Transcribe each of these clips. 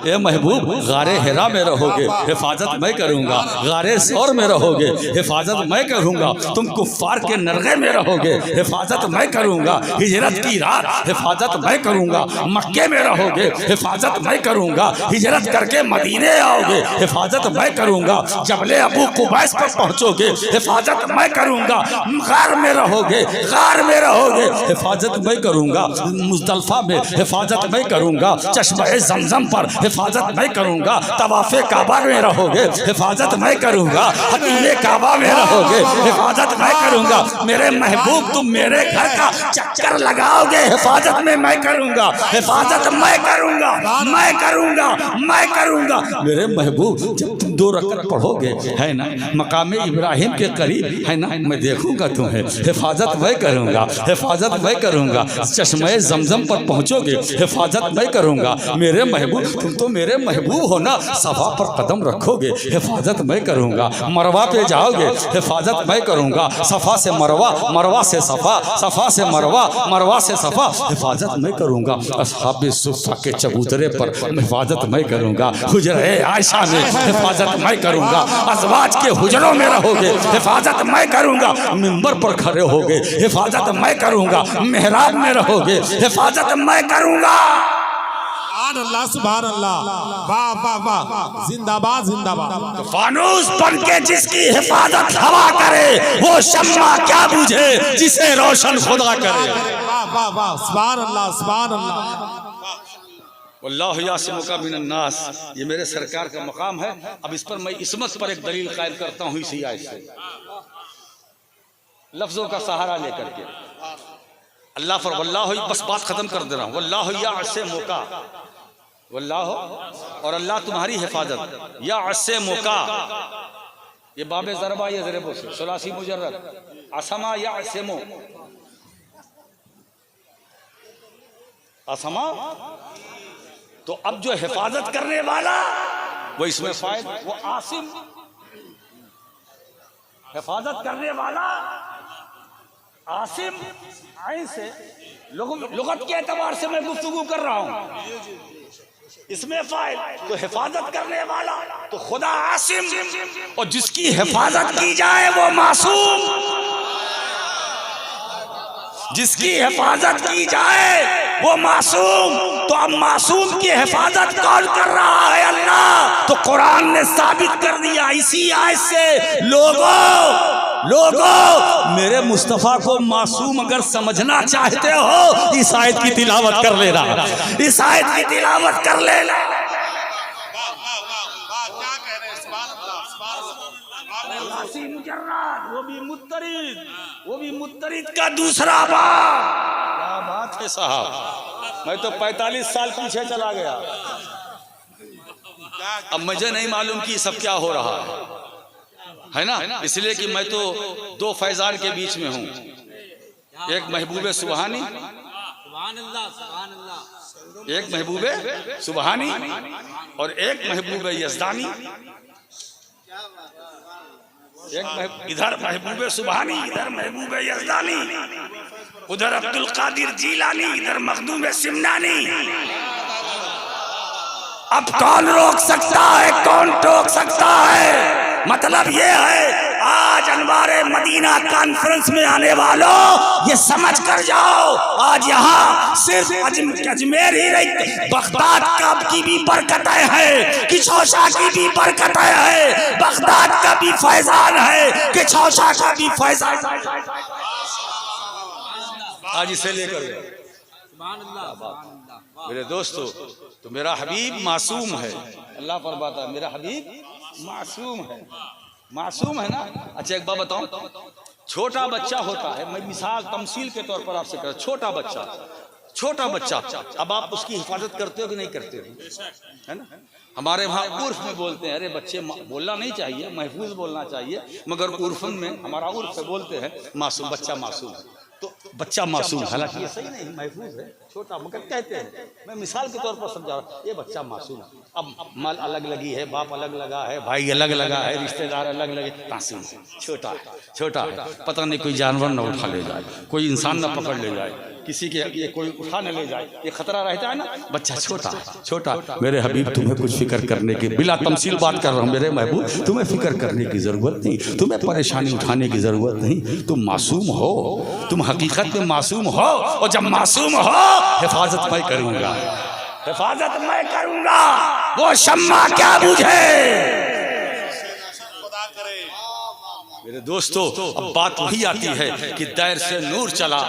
ए महबूब गारे हिरा में रहोगे, हिफाजत मैं करूँगा। गारे सौर में रहोगे, हिफाजत मैं करूँगा। तुम कुफ्फार के नरगे में रहोगे, हिफाजत मैं करूँगा। हिजरत की रात हिफाजत मैं करूँगा। मक्के में रहोगे, हिफाजत मैं करूँगा। हिजरत करके मदीने आओगे, हिफाजत मैं करूँगा। जबले अबू कुबैस पर पहुँचोगे, हिफाजत मैं करूँगा। गार में रहोगे, गार में रहोगे, हिफाजत मैं करूँगा। मुज़दलिफ़ा में हिफाजत मैं करूँगा। चश्मे ज़मज़म पर हिफाजत मैं करूँगा। तवाफ़े काबा में रहोगे, हिफाजत मैं करूँगा। हकीमे काबा में रहोगे, हिफाजत मैं करूँगा। मेरे महबूब तुम मेरे घर का चक्कर लगाओगे, हिफाजत में मैं करूँगा। हिफाजत मैं करूँगा, मैं करूँगा, मैं करूँगा। मेरे महबूब जब तुम 2 रकअत पढ़ोगे, है ना, मकाम इब्राहिम के करीब, है ना, मैं देखूँगा तुम्हें, हिफाजत मैं करूँगा, हिफाजत मैं करूँगा। चश्मे ज़मज़म पर पहुँचोगे, हिफाजत मैं करूँगा। मेरे महबूब तुम तो मेरे महबूब हो ना। सफ़ा पर कदम रखोगे, हिफाजत मैं करूँगा। मरवा पे जाओगे, हिफाजत मैं करूँगा। सफ़ा से मरवा, मरवा से सफ़ा, सफ़ा से मरवा, मरवा से सफ़ा, हिफाजत मैं करूँगा। अस्हाबे सुफ़ा के चबूतरे पर हिफाजत मैं करूँगा। हुजरे आयशा में हिफाजत मैं करूँगा। अज़वाज के हुजरों में रहोगे, हिफाजत मैं करूँगा। मिंबर पर खड़े होगे, हिफाजत मैं करूँगा। मेहराब में रहोगे, हिफाजत मैं करूँगा। अल्लाह सुभान अल्लाह, वाह वाह वाह, जिंदाबाद जिंदाबाद। तो फानूस बन के जिसकी हिफाजत हवा करे, वो शम्मा क्या बुझे जिसे रोशन खुदा करे। वाह वाह वाह, सुभान अल्लाह सुभान अल्लाह। वल्लाहु यासिमुका मिनन नास, ये मेरे सरकार का मकाम है। अब इस पर मैं इसमत पर एक दलील कायम करता हूँ इसी आयत से, लफ्जों का सहारा लेकर के। अल्लाह पर वल्लाहु, बस बात खत्म कर दे रहा हूँ। वल्लाहु यासिमुका, वल्लाहु और अल्लाह तुम्हारी हिफाजत। यासिमुका, ये बाबे ज़रबा, ये ज़रबो से सुलासी मुजर्रद। असमा यासिमु, असमा। तो अब जो हिफाजत करने वाला वो इसमें फायद, वो आसिम, हिफाजत करने वाला आसिम। आइन से लुगत के एतबार से मैं गुफ्तगू कर रहा हूं। इसमें फायद तो हिफाजत करने वाला तो खुदा आसिम, और जिसकी हिफाजत की जाए वो मासूम। जिसकी हिफाजत की जाए वो मासूम। तो अब मासूम की हिफाजत कौन कर रहा है? अल्लाह। तो कुरान ने साबित कर दिया इसी आयत से। लोगों मेरे मुस्तफ़ा को मासूम अगर समझना चाहते हो, इस आयत की तिलावत कर लेना, इस आयत की तिलावत कर लेना। वो भी मुत्तरिद, वो भी मुत्तरिद का दूसरा बाब। क्या बात है साहब, मैं तो 45 साल पीछे चला गया। अब मुझे नहीं मालूम कि सब क्या हो रहा है ना, इसलिए कि मैं तो 2 फैजान के बीच में हूँ। एक महबूबे सुबहानी, एक महबूबे सुबहानी और एक महबूबे यज़दानी। एक इधर महबूबे सुबहानी, इधर महबूबे यज़दानी, उधर अब्दुल कादिर जीलानी, इधर मखदूम सिमनानी। अब कौन रोक सकता है, कौन टोक सकता है? मतलब ये है, आज अनवारे मदीना कॉन्फ्रेंस में आने वालों ये समझ कर जाओ, आज यहाँ सिर्फ अजमेर ही नहीं, बगदाद का की भी बरकतें हैं, किचौसा की भी बरकतें हैं, बगदाद का भी फैजान है, किचौसा का भी फैजान। आज इसे लेकर मेरे दोस्तों, तो मेरा हबीब मासूम है। अल्लाह पर बात है, मेरा हबीब मासूम है, मासूम है ना। अच्छा एक बात बताऊं, छोटा बच्चा होता है, मैं मिसाल तमसील के तौर पर आपसे कर, छोटा बच्चा, अब आप उसकी हिफाजत करते हो कि नहीं करते हो, है ना। हमारे वहाँ उर्फ में बोलते हैं, अरे बच्चे बोलना नहीं चाहिए, महफूज बोलना चाहिए, मगर उर्फन में हमारा उर्फ से बोलते हैं मासूम, बच्चा मासूम है। तो बच्चा मासूम, हालांकि ये सही नहीं, महफूज है, छोटा, मगर कहते हैं, मैं मिसाल के तौर पर समझा रहा हूँ, ये बच्चा मासूम है। अब माल अलग लगी है, बाप अलग लगा है, भाई अलग लगा है, रिश्तेदार अलग लगे, मासूम छोटा है, पता नहीं कोई जानवर न उठा ले जाए, कोई इंसान न पकड़ ले जाए, किसी के ये कोई उठा न ले जाए, ये खतरा रहता है ना। बच्चा छोटा छोटा, मेरे हबीब तुम्हें कुछ फिक्र करने की, बिला तमसील बात कर रहा हूँ मेरे महबूब, तुम्हें फिक्र करने की ज़रूरत नहीं, तुम्हें परेशानी उठाने की ज़रूरत नहीं। तुम मासूम हो, तुम हकीकत में मासूम हो, और जब मासूम हो हिफाजत मैं करूँगा, हिफाजत मैं करूँगा। वो शम्मा क्या बुझे। मेरे दोस्तों, अब बात वही आती है कि दैर से नूर चला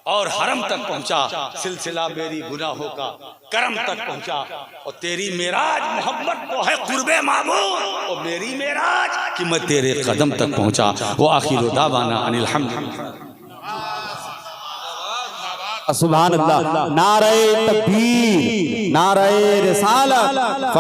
और हरम तक पहुंचा, सिलसिला मेरी गुनाहों का करम तक पहुंचा, और तेरी मेराज मोहब्बत तो है कुर्बे मामूद, और मेरी मेराज कि मैं तेरे कदम तक पहुंचा। वो आखिर दावाना अनिल हम्द। सुभान अल्लाह। नारे तकबीर, नारे रिसालत।